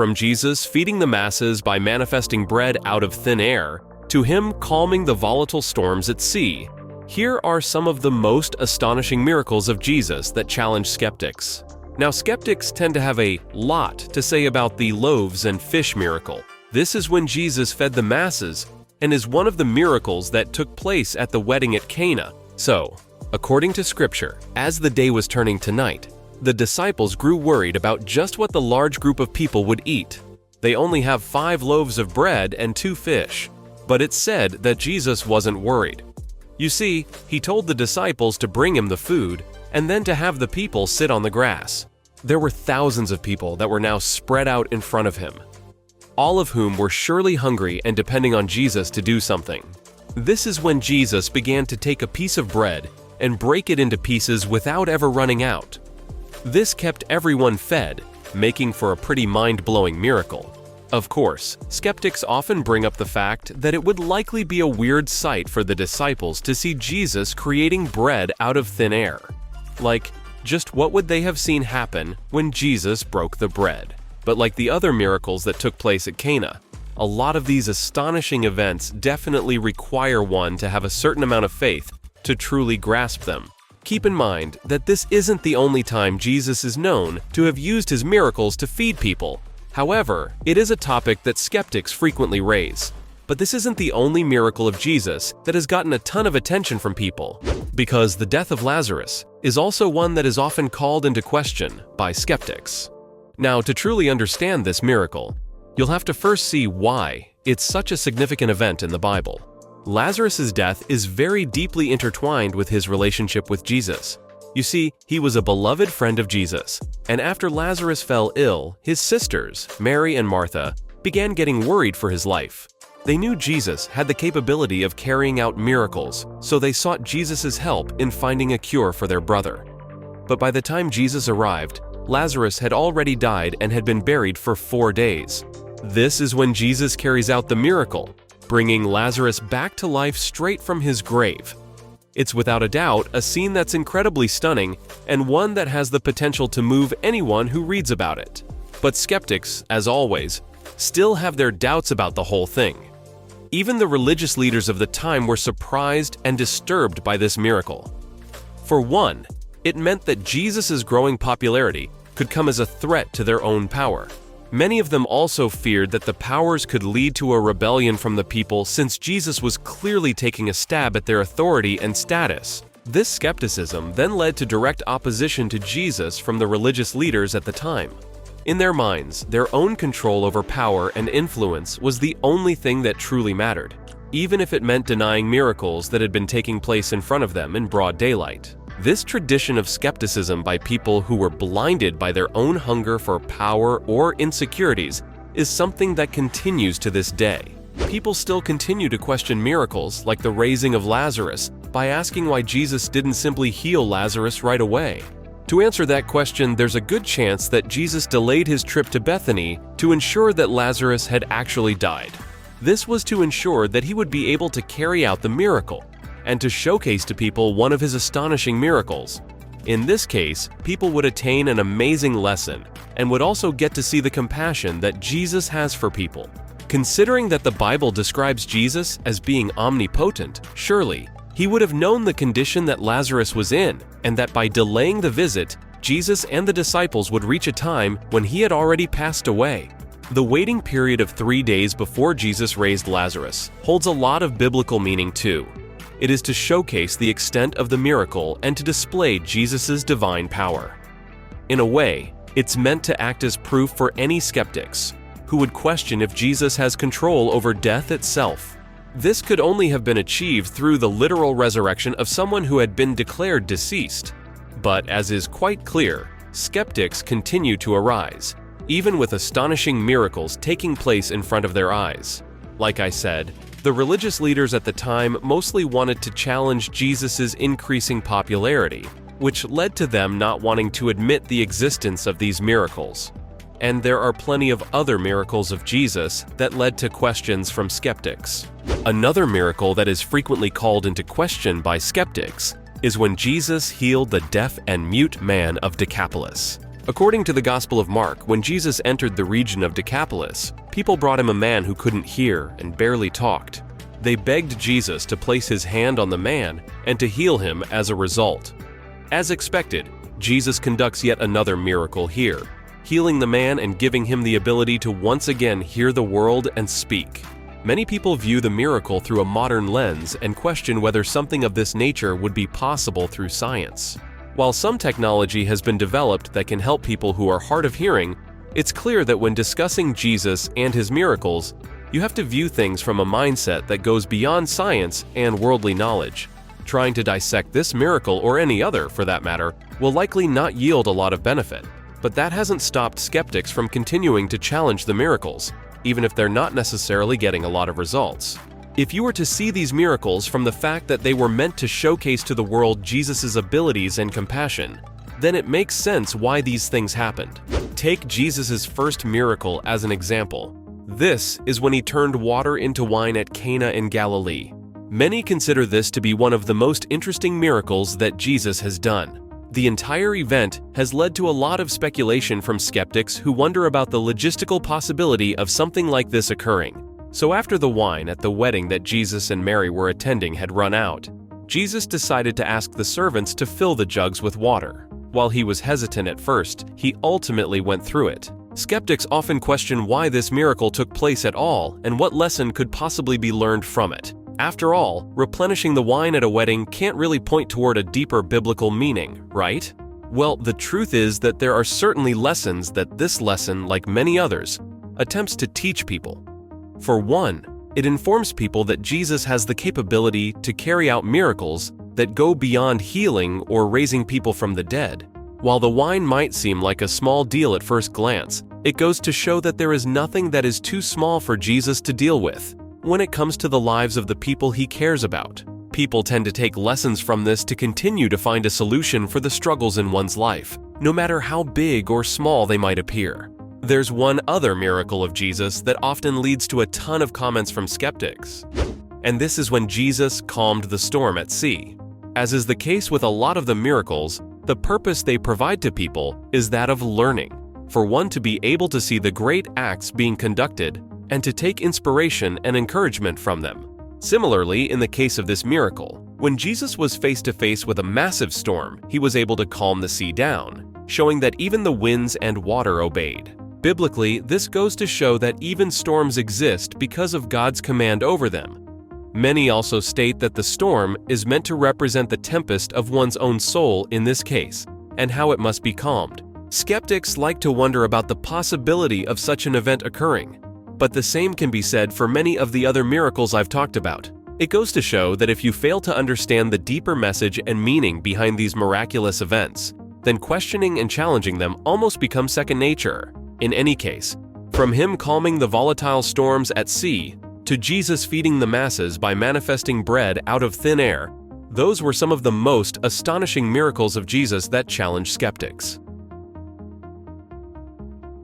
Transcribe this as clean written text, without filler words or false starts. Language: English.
From Jesus feeding the masses by manifesting bread out of thin air, to him calming the volatile storms at sea, here are some of the most astonishing miracles of Jesus that challenge skeptics. Now, skeptics tend to have a lot to say about the loaves and fish miracle. This is when Jesus fed the masses and is one of the miracles that took place at the wedding at Cana. So, according to Scripture, as the day was turning to night, the disciples grew worried about just what the large group of people would eat. They only have 5 loaves of bread and 2 fish, but it's said that Jesus wasn't worried. You see, he told the disciples to bring him the food and then to have the people sit on the grass. There were thousands of people that were now spread out in front of him, all of whom were surely hungry and depending on Jesus to do something. This is when Jesus began to take a piece of bread and break it into pieces without ever running out. This kept everyone fed, making for a pretty mind-blowing miracle. Of course, skeptics often bring up the fact that it would likely be a weird sight for the disciples to see Jesus creating bread out of thin air. Like, just what would they have seen happen when Jesus broke the bread? But like the other miracles that took place at Cana, a lot of these astonishing events definitely require one to have a certain amount of faith to truly grasp them. Keep in mind that this isn't the only time Jesus is known to have used his miracles to feed people. However, it is a topic that skeptics frequently raise. But this isn't the only miracle of Jesus that has gotten a ton of attention from people, because the death of Lazarus is also one that is often called into question by skeptics. Now, to truly understand this miracle, you'll have to first see why it's such a significant event in the Bible. Lazarus' death is very deeply intertwined with his relationship with Jesus. You see, he was a beloved friend of Jesus, and after Lazarus fell ill, his sisters, Mary and Martha, began getting worried for his life. They knew Jesus had the capability of carrying out miracles, so they sought Jesus' help in finding a cure for their brother. But by the time Jesus arrived, Lazarus had already died and had been buried for 4 days. This is when Jesus carries out the miracle, bringing Lazarus back to life straight from his grave. It's without a doubt a scene that's incredibly stunning and one that has the potential to move anyone who reads about it. But skeptics, as always, still have their doubts about the whole thing. Even the religious leaders of the time were surprised and disturbed by this miracle. For one, it meant that Jesus' growing popularity could come as a threat to their own power. Many of them also feared that the powers could lead to a rebellion from the people since Jesus was clearly taking a stab at their authority and status. This skepticism then led to direct opposition to Jesus from the religious leaders at the time. In their minds, their own control over power and influence was the only thing that truly mattered, even if it meant denying miracles that had been taking place in front of them in broad daylight. This tradition of skepticism by people who were blinded by their own hunger for power or insecurities is something that continues to this day. People still continue to question miracles like the raising of Lazarus by asking why Jesus didn't simply heal Lazarus right away. To answer that question, there's a good chance that Jesus delayed his trip to Bethany to ensure that Lazarus had actually died. This was to ensure that he would be able to carry out the miracle and to showcase to people one of his astonishing miracles. In this case, people would attain an amazing lesson and would also get to see the compassion that Jesus has for people. Considering that the Bible describes Jesus as being omnipotent, surely he would have known the condition that Lazarus was in, and that by delaying the visit, Jesus and the disciples would reach a time when he had already passed away. The waiting period of 3 days before Jesus raised Lazarus holds a lot of biblical meaning too. It is to showcase the extent of the miracle and to display Jesus' divine power. In a way, it's meant to act as proof for any skeptics who would question if Jesus has control over death itself. This could only have been achieved through the literal resurrection of someone who had been declared deceased. But as is quite clear, skeptics continue to arise, even with astonishing miracles taking place in front of their eyes. Like I said, the religious leaders at the time mostly wanted to challenge Jesus' increasing popularity, which led to them not wanting to admit the existence of these miracles. And there are plenty of other miracles of Jesus that led to questions from skeptics. Another miracle that is frequently called into question by skeptics is when Jesus healed the deaf and mute man of Decapolis. According to the Gospel of Mark, when Jesus entered the region of Decapolis, people brought him a man who couldn't hear and barely talked. They begged Jesus to place his hand on the man and to heal him as a result. As expected, Jesus conducts yet another miracle here, healing the man and giving him the ability to once again hear the world and speak. Many people view the miracle through a modern lens and question whether something of this nature would be possible through science. While some technology has been developed that can help people who are hard of hearing, it's clear that when discussing Jesus and his miracles, you have to view things from a mindset that goes beyond science and worldly knowledge. Trying to dissect this miracle, or any other for that matter, will likely not yield a lot of benefit. But that hasn't stopped skeptics from continuing to challenge the miracles, even if they're not necessarily getting a lot of results. If you were to see these miracles from the fact that they were meant to showcase to the world Jesus' abilities and compassion, then it makes sense why these things happened. Take Jesus' first miracle as an example. This is when he turned water into wine at Cana in Galilee. Many consider this to be one of the most interesting miracles that Jesus has done. The entire event has led to a lot of speculation from skeptics who wonder about the logistical possibility of something like this occurring. So after the wine at the wedding that Jesus and Mary were attending had run out, Jesus decided to ask the servants to fill the jugs with water. While he was hesitant at first, he ultimately went through it. Skeptics often question why this miracle took place at all and what lesson could possibly be learned from it. After all, replenishing the wine at a wedding can't really point toward a deeper biblical meaning, right? Well, the truth is that there are certainly lessons that this lesson, like many others, attempts to teach people. For one, it informs people that Jesus has the capability to carry out miracles that go beyond healing or raising people from the dead. While the wine might seem like a small deal at first glance, it goes to show that there is nothing that is too small for Jesus to deal with when it comes to the lives of the people he cares about. People tend to take lessons from this to continue to find a solution for the struggles in one's life, no matter how big or small they might appear. There's one other miracle of Jesus that often leads to a ton of comments from skeptics. And this is when Jesus calmed the storm at sea. As is the case with a lot of the miracles, the purpose they provide to people is that of learning, for one to be able to see the great acts being conducted and to take inspiration and encouragement from them. Similarly, in the case of this miracle, when Jesus was face to face with a massive storm, he was able to calm the sea down, showing that even the winds and water obeyed. Biblically, this goes to show that even storms exist because of God's command over them. Many also state that the storm is meant to represent the tempest of one's own soul in this case, and how it must be calmed. Skeptics like to wonder about the possibility of such an event occurring, but the same can be said for many of the other miracles I've talked about. It goes to show that if you fail to understand the deeper message and meaning behind these miraculous events, then questioning and challenging them almost becomes second nature. In any case, from him calming the volatile storms at sea to Jesus feeding the masses by manifesting bread out of thin air, those were some of the most astonishing miracles of Jesus that challenge skeptics.